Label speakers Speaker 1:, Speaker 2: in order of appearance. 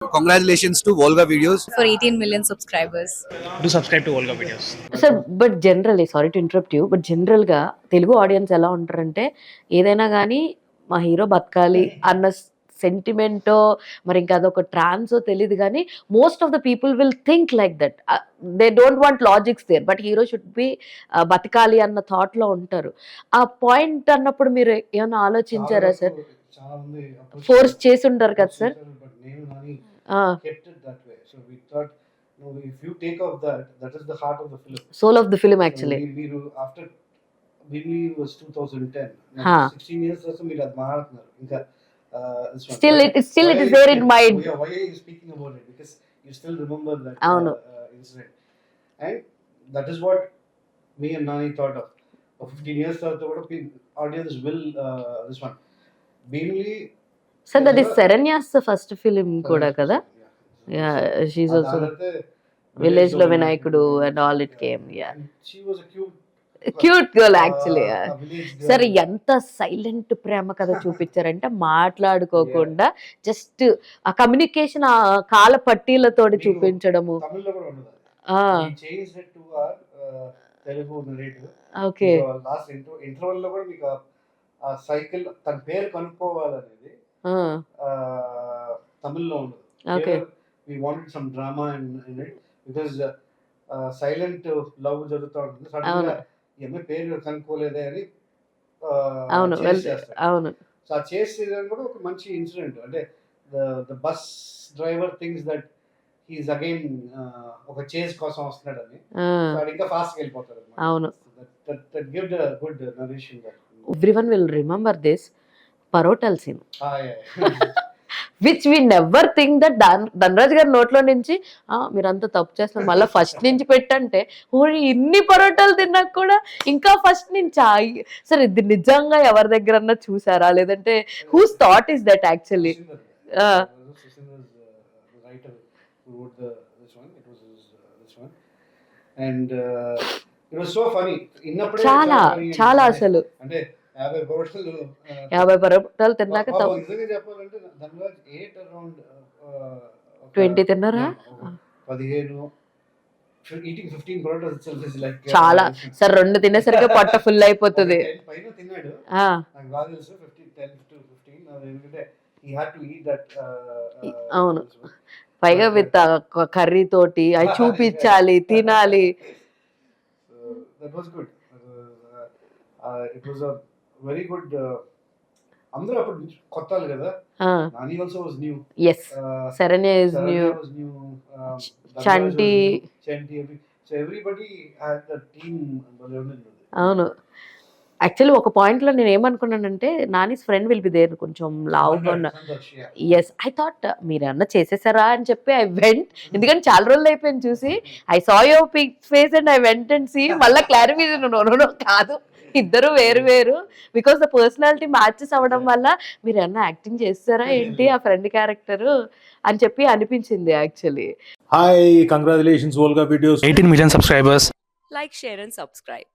Speaker 1: Congratulations to Volga Videos
Speaker 2: for 18 million subscribers.
Speaker 3: Do subscribe to Volga Videos.
Speaker 4: Sir but generally sorry to interrupt you, but జనరల్గా Telugu audience ఎలా ఉంటారంటే ఏదైనా కానీ మా hero బతకాలి అన్న సెంటిమెంటో మరి ఇంకా అదొక ట్రాన్సో తెలియదు కానీ most of the people will think like that. They don't want logics there, but hero should be బతకాలి అన్న థాట్లో ఉంటారు. ఆ పాయింట్ అన్నప్పుడు మీరు ఏమైనా ఆలోచించారా సార్? ఫోర్స్ చేసి ఉంటారు కదా sir.
Speaker 5: if you take off that is the heart of the film,
Speaker 4: soul of the film actually.
Speaker 5: Meeru after Bimli was 2010,
Speaker 4: ha
Speaker 5: 16 years also meer ad maartnaru inka
Speaker 4: still it is there in mind.
Speaker 5: Why are you speaking about it? Because you still remember that incident, and that is what me and Nani thought of 15 years tarvata audience will this one Bimli.
Speaker 4: So that is Saranya's first film kuda kada. Yeah, she's also village lo Vinaykudu and all it came. Yeah,
Speaker 5: she was a
Speaker 4: cute girl actually. సరే ఎంత silent ప్రేమ కథ చూపించారంటే మాట్లాడుకోకుండా just ఆ communication ఆ కాల పట్టీలతోటి చూపించడము.
Speaker 5: తమిళ్లో కూడా ఉండదు. Change it to Telugu narrative.
Speaker 4: Okay,
Speaker 5: last interval లో కూడా మీకు ఆ సైకిల్ తన పేరు కనుక్కోవాలనేది తమిళ్లో ఉండదు.
Speaker 4: Okay,
Speaker 5: we wanted some drama in it because silent love జరుగుతూ ఉంటుంది. సడన్ గా ఏమే పేరు కనుక్కోలేదే అని
Speaker 4: అవును అవును.
Speaker 5: సో ఆ చేస్ చేయడానికి కూడా ఒక మంచి ఇన్సిడెంట్. అంటే the bus driver things that he's again ఒక చేస్ కోసం వస్తున్నాడని, సో ఇంకా ఫాస్ట్ గా వెళ్ళిపోతాడు.
Speaker 4: అవును,
Speaker 5: that give the good narration.
Speaker 4: Everyone will remember this parotta scene which we never think that Dhanraj గారి నోట్లో నుంచి మీరంతా తప్పు చేస్తున్నారు మళ్ళీ ఫస్ట్ నుంచి పెట్టంటే ఇన్ని పరోటాలు తిన్నాక కూడా ఇంకా ఫస్ట్ నుంచి సరే ఇది నిజంగా ఎవరి దగ్గరన్నా చూసారా, లేదంటే whose thought is that actually? చాలా చాలా అసలు
Speaker 5: అంటే 50
Speaker 4: పరోటాలు తిన్నాక
Speaker 5: నిజంగా చెప్పాలంటే ధనరాజ్ 8 అరౌండ్
Speaker 4: 20 తిన్నారా?
Speaker 5: 15 eating 15 parotas itself is like
Speaker 4: చాలా సార్. 2 తినేసరికి పొట్ట ఫుల్ అయిపోతుంది.
Speaker 5: పైన తిన్నాడు. నాకు బాగా తెలుసు 10 to 15 ఎందుకంటే he had to eat that.
Speaker 4: అవును, పైగా విత్ కర్రీ తోటి అవి చూపించాలి, తినాలి.
Speaker 5: That was good. It was a very good. అందరూ అప్పుడు కొత్తాలు కదా. Nani also was new.
Speaker 4: yes, Saranya is new. Chanti.
Speaker 5: So everybody had the team.
Speaker 4: అవును, యాక్చువల్లీ ఒక పాయింట్ లో నేను ఏమనుకున్నానంటే Nani's friend will be there, కొంచెం లావుగా ఉన్న. ఎస్, ఐ థాట్ మీరు అన్న చేసేసారా అని చెప్పి ఐ వెంట్, ఎందుకంటే చాలా రోజులు అయిపోయింది చూసి. I saw your pic face and I went and see. మళ్ళీ క్లారిఫికేషన్ నో కాదు, ఇద్దరు వేరు వేరు, బికాస్ ద పర్సనాలిటీ మ్యాచెస్ అవ్వడం వల్ల మీరు ఏమన్నా యాక్టింగ్ చేస్తారా ఏంటి ఆ ఫ్రెండ్ క్యారెక్టర్ అని చెప్పి అనిపించింది actually.
Speaker 6: Hi, congratulations Volga Videos.
Speaker 3: 18 million subscribers.
Speaker 2: Like, share and subscribe.